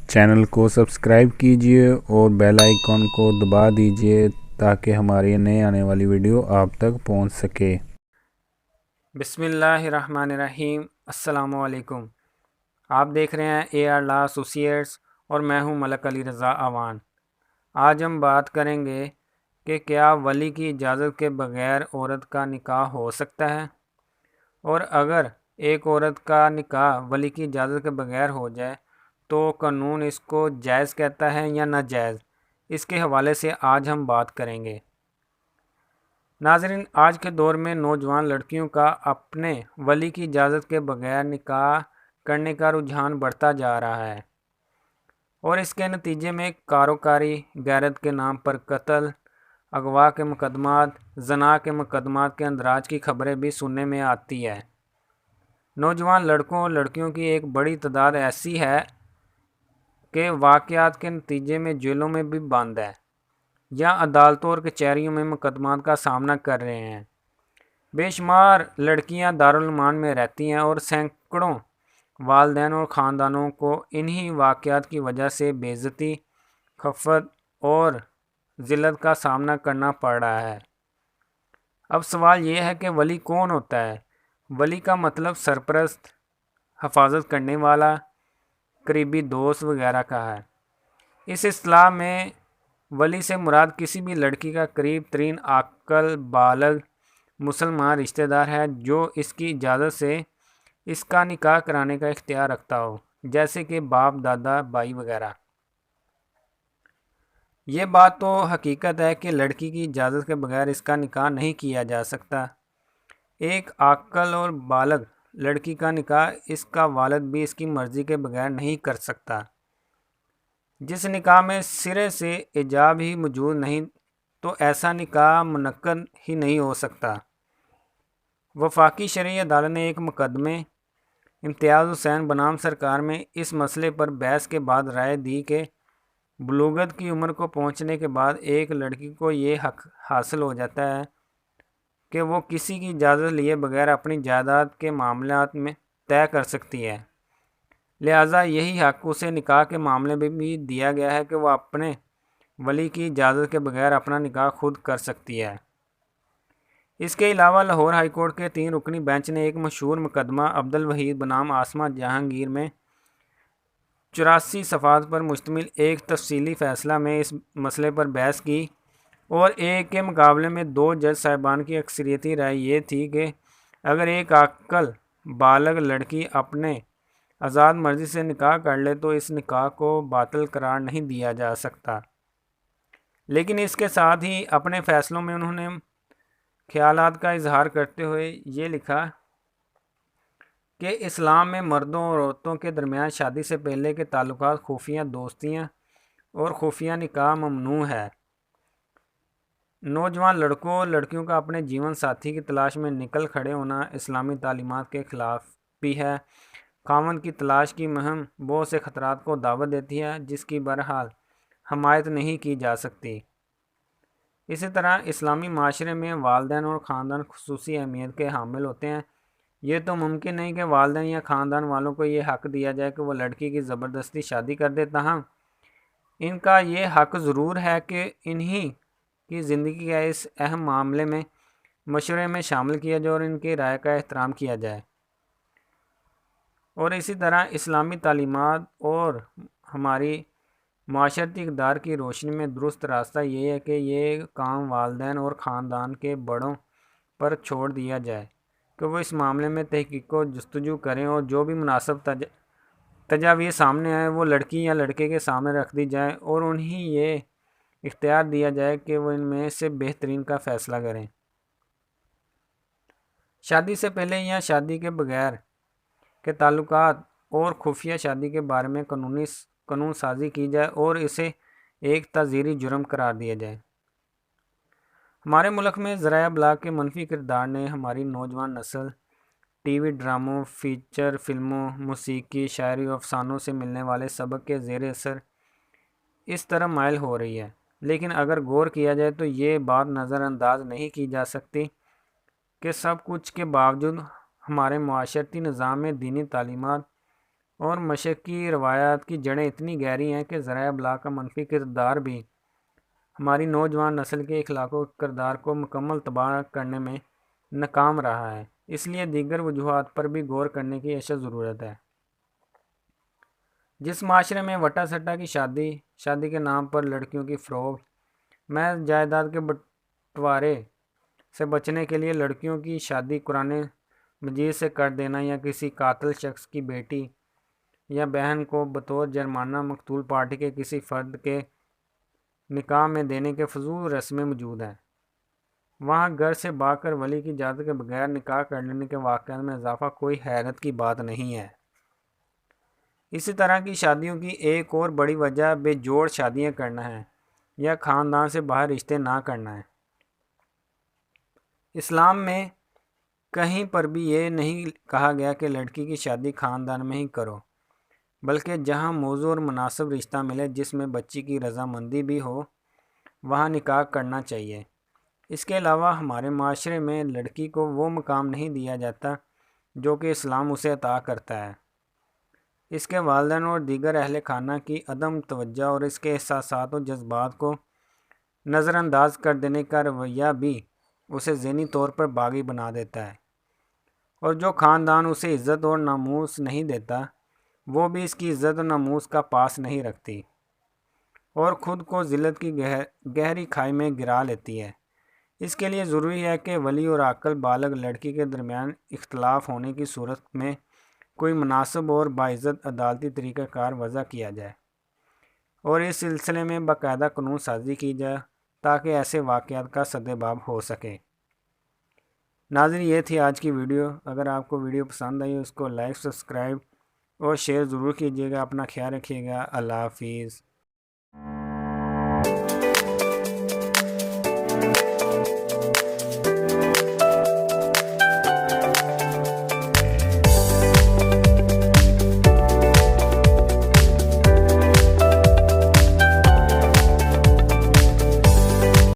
Channel کو subscribe کیجئے اور بیل آئیکن کو دبا دیجئے تاکہ ہماری نئے آنے والی ویڈیو آپ تک پہنچ سکے۔ بسم اللہ الرحمن الرحیم۔ السلام علیکم۔ آپ دیکھ رہے ہیں اے آر لا ایسوسیٹس اور میں ہوں ملک علی رضا اعوان۔ آج ہم بات کریں گے کہ کیا ولی کی اجازت کے بغیر عورت کا نکاح ہو سکتا ہے، اور اگر ایک عورت کا نکاح ولی کی اجازت کے بغیر ہو جائے تو قانون اس کو جائز کہتا ہے یا ناجائز۔ اس کے حوالے سے آج ہم بات کریں گے۔ ناظرین، آج کے دور میں نوجوان لڑکیوں کا اپنے ولی کی اجازت کے بغیر نکاح کرنے کا رجحان بڑھتا جا رہا ہے، اور اس کے نتیجے میں کاروکاری، غیرت کے نام پر قتل، اغوا کے مقدمات، زنا کے مقدمات کے اندراج کی خبریں بھی سننے میں آتی ہے۔ نوجوان لڑکوں اور لڑکیوں کی ایک بڑی تعداد ایسی ہے کہ واقعات کے نتیجے میں جیلوں میں بھی بند ہے یا عدالتوں اور کچہریوں میں مقدمات کا سامنا کر رہے ہیں۔ بے شمار لڑکیاں دارالعلومان میں رہتی ہیں اور سینکڑوں والدین اور خاندانوں کو انہی واقعات کی وجہ سے بے عزتی، خفت اور ذلت کا سامنا کرنا پڑ رہا ہے۔ اب سوال یہ ہے کہ ولی کون ہوتا ہے؟ ولی کا مطلب سرپرست، حفاظت کرنے والا، قریبی دوست وغیرہ کا ہے۔ اس اصطلاح میں ولی سے مراد کسی بھی لڑکی کا قریب ترین عاقل بالغ مسلمان رشتہ دار ہے جو اس کی اجازت سے اس کا نکاح کرانے کا اختیار رکھتا ہو، جیسے کہ باپ، دادا، بھائی وغیرہ۔ یہ بات تو حقیقت ہے کہ لڑکی کی اجازت کے بغیر اس کا نکاح نہیں کیا جا سکتا۔ ایک عاقل اور بالغ لڑکی کا نکاح اس کا والد بھی اس کی مرضی کے بغیر نہیں کر سکتا۔ جس نکاح میں سرے سے ایجاب ہی موجود نہیں تو ایسا نکاح منعقد ہی نہیں ہو سکتا۔ وفاقی شرعی عدالت نے ایک مقدمے امتیاز حسین بنام سرکار میں اس مسئلے پر بحث کے بعد رائے دی کہ بلوغت کی عمر کو پہنچنے کے بعد ایک لڑکی کو یہ حق حاصل ہو جاتا ہے کہ وہ کسی کی اجازت لیے بغیر اپنی جائیداد کے معاملات میں طے کر سکتی ہے۔ لہٰذا یہی حق اسے نکاح کے معاملے میں بھی دیا گیا ہے کہ وہ اپنے ولی کی اجازت کے بغیر اپنا نکاح خود کر سکتی ہے۔ اس کے علاوہ لاہور ہائی کورٹ کے 3 رکنی بینچ نے ایک مشہور مقدمہ عبدالوحید بنام عاصمہ جہانگیر میں 84 صفحات پر مشتمل ایک تفصیلی فیصلہ میں اس مسئلے پر بحث کی، اور ایک کے مقابلے میں 2 جج صاحبان کی اکثریتی رائے یہ تھی کہ اگر ایک عاقل بالغ لڑکی اپنے آزاد مرضی سے نکاح کر لے تو اس نکاح کو باطل قرار نہیں دیا جا سکتا۔ لیکن اس کے ساتھ ہی اپنے فیصلوں میں انہوں نے خیالات کا اظہار کرتے ہوئے یہ لکھا کہ اسلام میں مردوں اور عورتوں کے درمیان شادی سے پہلے کے تعلقات، خفیہ دوستیاں اور خفیہ نکاح ممنوع ہے۔ نوجوان لڑکوں اور لڑکیوں کا اپنے جیون ساتھی کی تلاش میں نکل کھڑے ہونا اسلامی تعلیمات کے خلاف بھی ہے۔ خاوند کی تلاش کی مہم بہت سے خطرات کو دعوت دیتی ہے جس کی بہرحال حمایت نہیں کی جا سکتی۔ اسی طرح اسلامی معاشرے میں والدین اور خاندان خصوصی اہمیت کے حامل ہوتے ہیں۔ یہ تو ممکن نہیں کہ والدین یا خاندان والوں کو یہ حق دیا جائے کہ وہ لڑکی کی زبردستی شادی کر دے، تاہم ان کا یہ حق ضرور ہے کہ انہی کی زندگی کے اس اہم معاملے میں مشورے میں شامل کیا جائے اور ان کی رائے کا احترام کیا جائے۔ اور اسی طرح اسلامی تعلیمات اور ہماری معاشرتی اقدار کی روشنی میں درست راستہ یہ ہے کہ یہ کام والدین اور خاندان کے بڑوں پر چھوڑ دیا جائے کہ وہ اس معاملے میں تحقیق و جستجو کریں، اور جو بھی مناسب تجاویز سامنے آئے وہ لڑکی یا لڑکے کے سامنے رکھ دی جائیں، اور انہیں یہ اختیار دیا جائے کہ وہ ان میں سے بہترین کا فیصلہ کریں۔ شادی سے پہلے یا شادی کے بغیر کے تعلقات اور خفیہ شادی کے بارے میں قانون سازی کی جائے اور اسے ایک تعزیری جرم قرار دیا جائے۔ ہمارے ملک میں ذرائع ابلاغ کے منفی کردار نے ہماری نوجوان نسل ٹی وی ڈراموں، فیچر فلموں، موسیقی، شاعری و افسانوں سے ملنے والے سبق کے زیر اثر اس طرح مائل ہو رہی ہے۔ لیکن اگر غور کیا جائے تو یہ بات نظر انداز نہیں کی جا سکتی کہ سب کچھ کے باوجود ہمارے معاشرتی نظام میں دینی تعلیمات اور مشرقی روایات کی جڑیں اتنی گہری ہیں کہ ذرائع ابلاغ کا منفی کردار بھی ہماری نوجوان نسل کے اخلاق و کردار کو مکمل تباہ کرنے میں ناکام رہا ہے۔ اس لیے دیگر وجوہات پر بھی غور کرنے کی اشد ضرورت ہے۔ جس معاشرے میں وٹا سٹا کی شادی کے نام پر لڑکیوں کی فروخت، محض جائیداد کے بٹوارے سے بچنے کے لیے لڑکیوں کی شادی قرآن مجید سے کر دینا، یا کسی قاتل شخص کی بیٹی یا بہن کو بطور جرمانہ مقتول پارٹی کے کسی فرد کے نکاح میں دینے کے فضول رسمیں موجود ہیں، وہاں گھر سے بھاگ کر ولی کی اجازت کے بغیر نکاح کر لینے کے واقعات میں اضافہ کوئی حیرت کی بات نہیں ہے۔ اسی طرح کی شادیوں کی ایک اور بڑی وجہ بے جوڑ شادیاں کرنا ہے یا خاندان سے باہر رشتے نہ کرنا ہے۔ اسلام میں کہیں پر بھی یہ نہیں کہا گیا کہ لڑکی کی شادی خاندان میں ہی کرو، بلکہ جہاں موزوں اور مناسب رشتہ ملے جس میں بچی کی رضامندی بھی ہو، وہاں نکاح کرنا چاہیے۔ اس کے علاوہ ہمارے معاشرے میں لڑکی کو وہ مقام نہیں دیا جاتا جو کہ اسلام اسے عطا کرتا ہے۔ اس کے والدین اور دیگر اہل خانہ کی عدم توجہ اور اس کے احساسات و جذبات کو نظر انداز کر دینے کا رویہ بھی اسے ذہنی طور پر باغی بنا دیتا ہے، اور جو خاندان اسے عزت اور ناموس نہیں دیتا، وہ بھی اس کی عزت و ناموس کا پاس نہیں رکھتی اور خود کو ذلت کی گہری کھائی میں گرا لیتی ہے۔ اس کے لیے ضروری ہے کہ ولی اور عاقل بالغ لڑکی کے درمیان اختلاف ہونے کی صورت میں کوئی مناسب اور باعزت عدالتی طریقہ کار وضع کیا جائے، اور اس سلسلے میں باقاعدہ قانون سازی کی جائے تاکہ ایسے واقعات کا سدباب ہو سکے۔ ناظرین، یہ تھی آج کی ویڈیو۔ اگر آپ کو ویڈیو پسند آئی اس کو لائک، سبسکرائب اور شیئر ضرور کیجیے گا۔ اپنا خیال رکھیے گا۔ اللہ حافظ۔